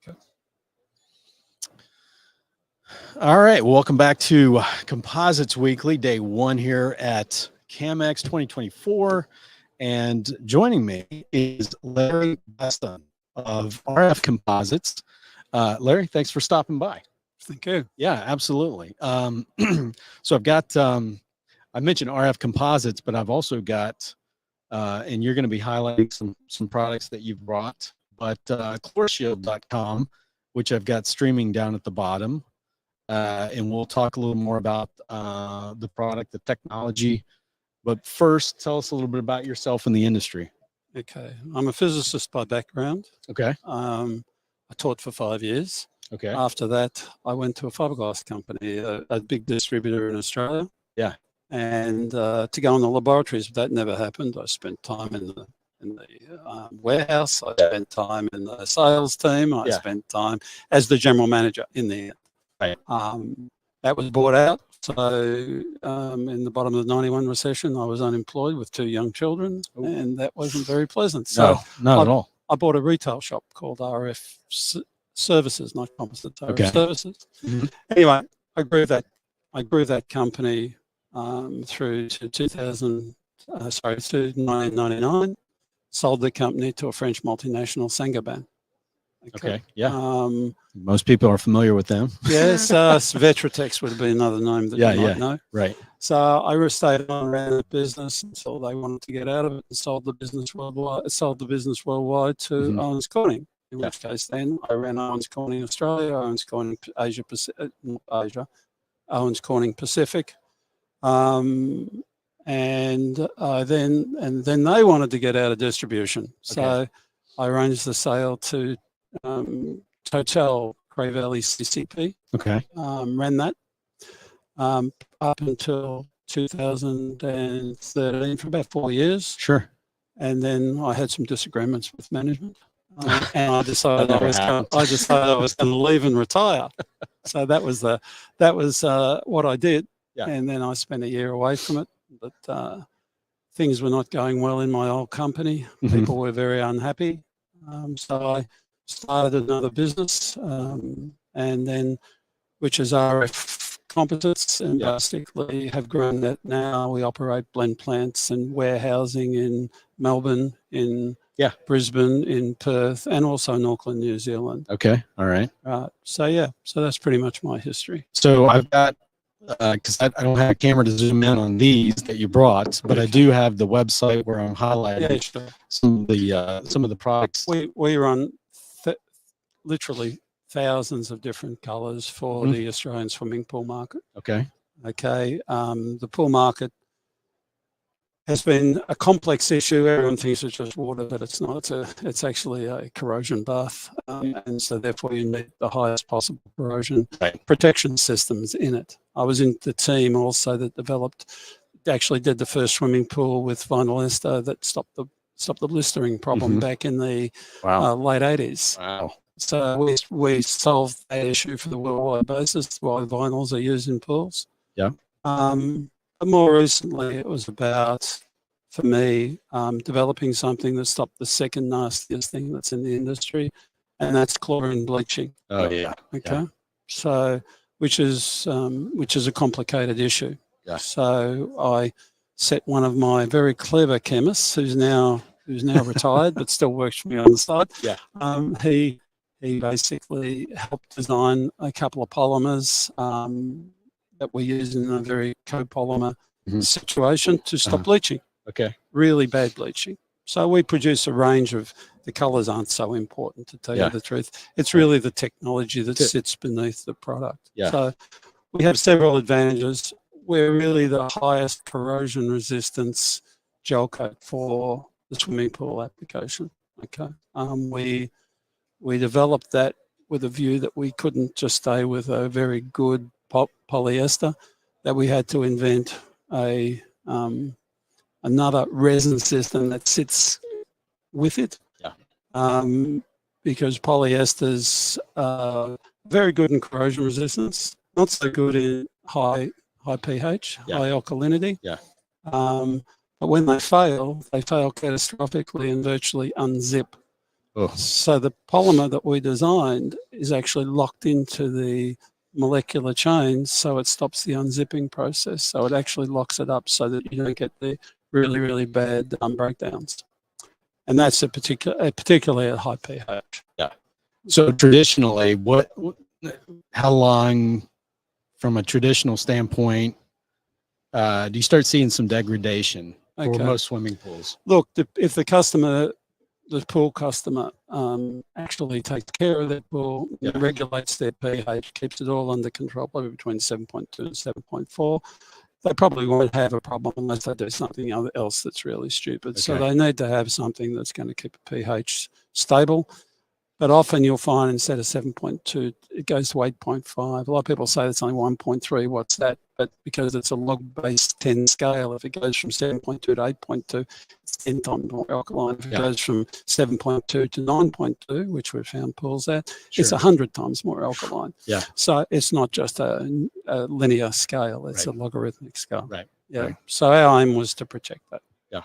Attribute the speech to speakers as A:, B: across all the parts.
A: Okay.
B: All right, welcome back to Composites Weekly, day one here at CAMX 2024. And joining me is Larry Beston of RF Composites. Larry, thanks for stopping by.
A: Thank you.
B: Yeah, absolutely. So I've got, I mentioned RF Composites, but I've also got, and you're going to be highlighting some products that you've brought, but chloroshield.com, which I've got streaming down at the bottom. And we'll talk a little more about the product, the technology. But first, tell us a little bit about yourself in the industry.
A: Okay. I'm a physicist by background.
B: Okay.
A: I taught for 5 years.
B: Okay.
A: After that, I went to a fiberglass company, a big distributor in Australia.
B: Yeah.
A: And to go in the laboratories, that never happened. I spent time in the warehouse. I spent time in the sales team. I spent time as the general manager in the
B: Right.
A: That was bought out. So in the bottom of the 91 recession, I was unemployed with 2 young children, and that wasn't very pleasant. So
B: no, not at all.
A: I bought a retail shop called RF Services, not Composites, RF Services.
B: Mm-hmm.
A: Anyway, I grew that company through to 1999. Sold the company to a French multinational, Saint-Gobain.
B: Okay. Yeah. Most people are familiar with them.
A: Yes. Vetratex would be another name that you might know.
B: Right.
A: So I stayed on around the business until they wanted to get out of it and sold the business worldwide to Owens Corning. In which case, then I ran Owens Corning Australia, Owens Corning Owens Corning Pacific, and then they wanted to get out of distribution. So I arranged the sale to Total Cray Valley CCP.
B: Okay.
A: Ran that up until 2013 for about 4 years.
B: Sure.
A: And then I had some disagreements with management, and I decided I was going to leave and retire. So that was what I did. Yeah. And then I spent a year away from it, but things were not going well in my old company. People were very unhappy. So I started another business, and then which is RF Composites, and basically have grown that now. We operate blend plants and warehousing in Melbourne, in Brisbane, in Perth, and also in Auckland, New Zealand.
B: Okay. All right.
A: So that's pretty much my history.
B: So I've got, because I don't have a camera to zoom in on these that you brought, but I do have the website where I'm highlighting some of the products.
A: We run literally thousands of different colors for the Australian swimming pool market.
B: Okay.
A: The pool market has been a complex issue. Everyone thinks it's just water, but it's not. It's actually a corrosion bath, and so therefore you need the highest possible corrosion protection systems in it. I was in the team also that actually did the first swimming pool with vinyl ester that stopped the blistering problem back in the late 80s.
B: Wow.
A: So we solved that issue for the worldwide basis while vinyls are used in pools.
B: Yeah.
A: But more recently, it was about, for me, developing something that stopped the second nastiest thing that's in the industry, and that's chlorine bleaching.
B: Oh yeah.
A: Okay.
B: Yeah.
A: So, which is a complicated issue.
B: Yeah.
A: So I set one of my very clever chemists, who's now retired but still works for me on the side.
B: Yeah.
A: He basically helped design a couple of polymers that we use in a very copolymer situation to stop bleaching.
B: Okay.
A: Really bad bleaching. So we produce a range of, the colors aren't so important, to tell you the truth. It's really the technology that sits beneath the product.
B: Yeah.
A: So we have several advantages. We're really the highest corrosion resistance gel coat for the swimming pool application. Okay. We developed that with a view that we couldn't just stay with a very good polyester, that we had to invent another resin system that sits with it.
B: Yeah.
A: Because polyesters are very good in corrosion resistance, not so good in high pH, high alkalinity.
B: Yeah.
A: But when they fail catastrophically and virtually unzip
B: Oh,
A: So the polymer that we designed is actually locked into the molecular chains, so it stops the unzipping process. So it actually locks it up so that you don't get the really, really bad breakdowns. And that's particularly at high pH.
B: yeah. So traditionally, how long, from a traditional standpoint, do you start seeing some degradation for most swimming pools?
A: Look, if the pool customer actually takes care of their pool, regulates their pH, keeps it all under control, probably between 7.2 and 7.4, they probably won't have a problem unless they do something else that's really stupid. So they need to have something that's going to keep a pH stable. But often you'll find instead of 7.2, it goes to 8.5. A lot of people say it's only 1.3. What's that? But because it's a log-based 10 scale, if it goes from 7.2 to 8.2, it's 10 times more alkaline. If it goes from 7.2 to 9.2, which we've found pools at, it's 100 times more alkaline.
B: Yeah.
A: So it's not just a linear scale; it's a logarithmic scale.
B: Right.
A: Yeah.
B: Right.
A: So our aim was to protect that.
B: Yeah.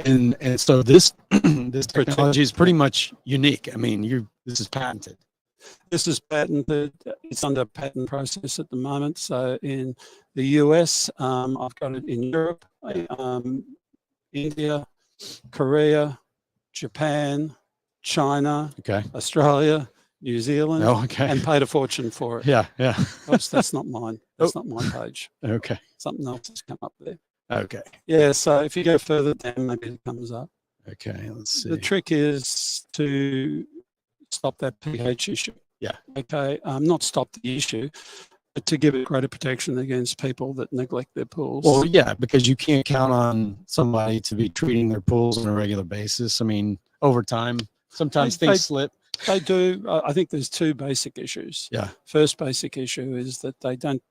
B: And so this this technology is pretty much unique. I mean, this is patented.
A: This is patented. It's under patent process at the moment. So in the US, I've got it in Europe, India, Korea, Japan, China, Australia, New Zealand, and paid a fortune for it.
B: Yeah, yeah.
A: Oops, that's not mine. That's not my page.
B: Okay.
A: Something else has come up there.
B: Okay.
A: Yeah, so if you go further down, maybe it comes up.
B: Okay, let's see.
A: The trick is to stop that pH issue.
B: Yeah.
A: Okay. Not stop the issue, but to give it greater protection against people that neglect their pools.
B: Well, yeah, because you can't count on somebody to be treating their pools on a regular basis. I mean, over time, sometimes things slip.
A: They do. I think there's two basic issues.
B: Yeah.
A: First basic issue is that they don't,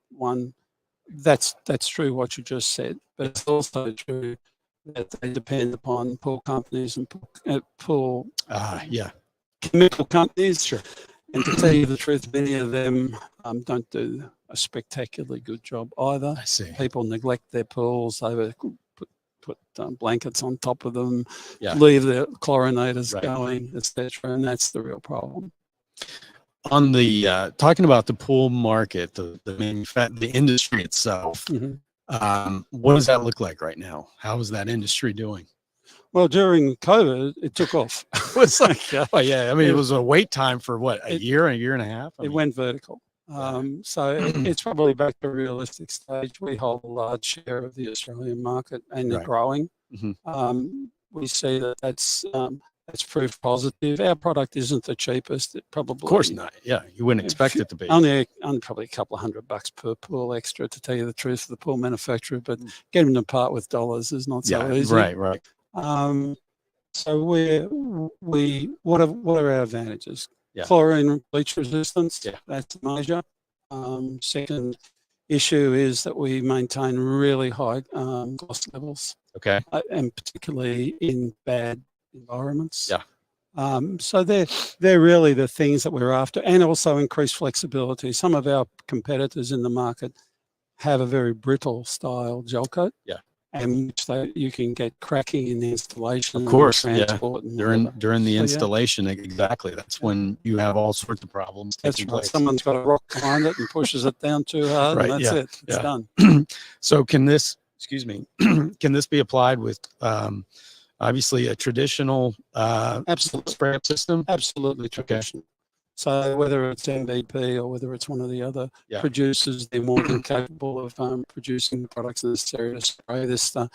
A: that's true what you just said, but it's also true that they depend upon pool companies and pool chemical companies.
B: Sure.
A: And to tell you the truth, many of them don't do a spectacularly good job either.
B: I see.
A: People neglect their pools. They put blankets on top of them,
B: leave
A: their chlorinators going, etc. And that's the real problem.
B: On the talking about the pool market, the industry itself, what does that look like right now? How is that industry doing?
A: Well, during COVID, it took off.
B: It's like, I mean, it was a wait time for what, a year and a half?
A: It went vertical. So it's probably back to a realistic stage. We hold a large share of the Australian market and are growing. We see that's proof positive. Our product isn't the cheapest. It probably,
B: of course not. Yeah, you wouldn't expect it to be.
A: Only probably a couple of $100 per pool extra, to tell you the truth, for the pool manufacturer. But getting them to part with dollars is not so easy.
B: Right.
A: So what are our advantages? Chlorine bleach resistance. That's major. Second issue is that we maintain really high gloss levels. And particularly in bad environments. So they're really the things that we're after, and also increased flexibility. Some of our competitors in the market have a very brittle style gel coat. And which you can get cracking in the installation.
B: Of course,
A: transport
B: during the installation, exactly. That's when you have all sorts of problems.
A: That's right. Someone's got a rock behind it and pushes it down too hard, and that's it. It's done.
B: So can this be applied with obviously a traditional spray up system?
A: Absolutely traditional. So whether it's MVP or whether it's one of the other producers, they're more than capable of producing the products necessary to spray this stuff.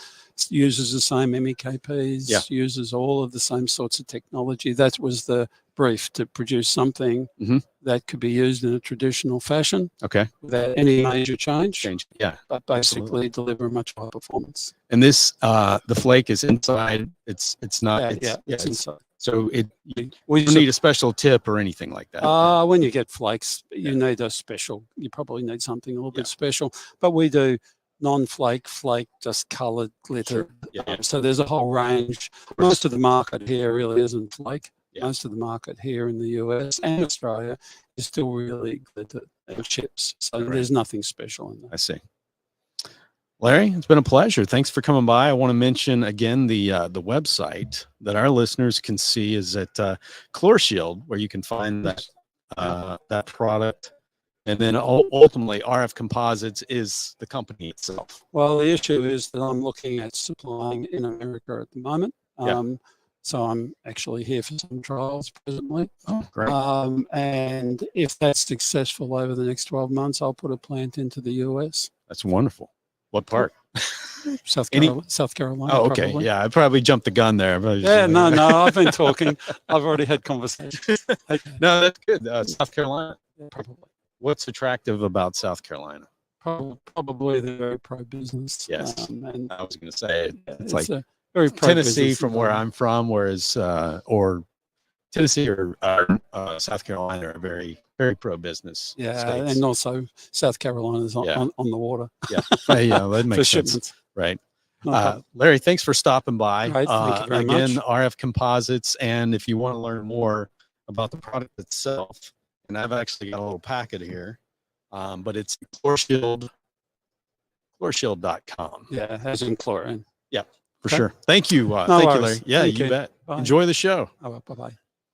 A: Uses the same MEKPs, uses all of the same sorts of technology. That was the brief, to produce something that could be used in a traditional fashion without any major change. But basically deliver much higher performance.
B: And this, the flake is inside. It's not.
A: It's inside.
B: So you don't need a special tip or anything like that.
A: When you get flakes, you need a special. You probably need something a little bit special. But we do non-flake, flake, just coloured glitter. So there's a whole range. Most of the market here really isn't flake. Most of the market here in the US and Australia is still really glitter and chips. So there's nothing special in that.
B: I see. Larry, it's been a pleasure. Thanks for coming by. I want to mention again the website that our listeners can see is at ChlorShield, where you can find that product. And then ultimately, RF Composites is the company itself.
A: Well, the issue is that I'm looking at supplying in America at the moment. So I'm actually here for some trials presently.
B: Oh, great.
A: And if that's successful over the next 12 months, I'll put a plant into the US.
B: That's wonderful. What part?
A: South Carolina.
B: Oh, okay.
A: Probably.
B: Yeah, I probably jumped the gun there.
A: No, I've been talking. I've already had conversations. Okay.
B: No, that's good. South Carolina.
A: Yeah, probably.
B: What's attractive about South Carolina?
A: Probably they're very pro-business.
B: Yes.
A: And
B: I was going to say
A: it's
B: like
A: a very
B: Tennessee from where I'm from, whereas or Tennessee or South Carolina are very, very pro-business.
A: Yeah,
B: states.
A: and also South Carolina's on the water.
B: Yeah, yeah, that makes
A: for
B: sense.
A: Shipments.
B: Right.
A: No
B: Larry, thanks for stopping by.
A: Right, thank you very
B: again,
A: much.
B: RF Composites, and if you want to learn more about the product itself, and I've actually got a little packet here, but it's chlorshield.com.
A: Yeah, as in chlorine.
B: Yeah, for
A: Okay.
B: sure. Thank you.
A: No
B: Thank you,
A: worries.
B: Larry. Yeah,
A: Thank
B: you
A: you.
B: bet.
A: Bye.
B: Enjoy the show.
A: Oh, bye-bye.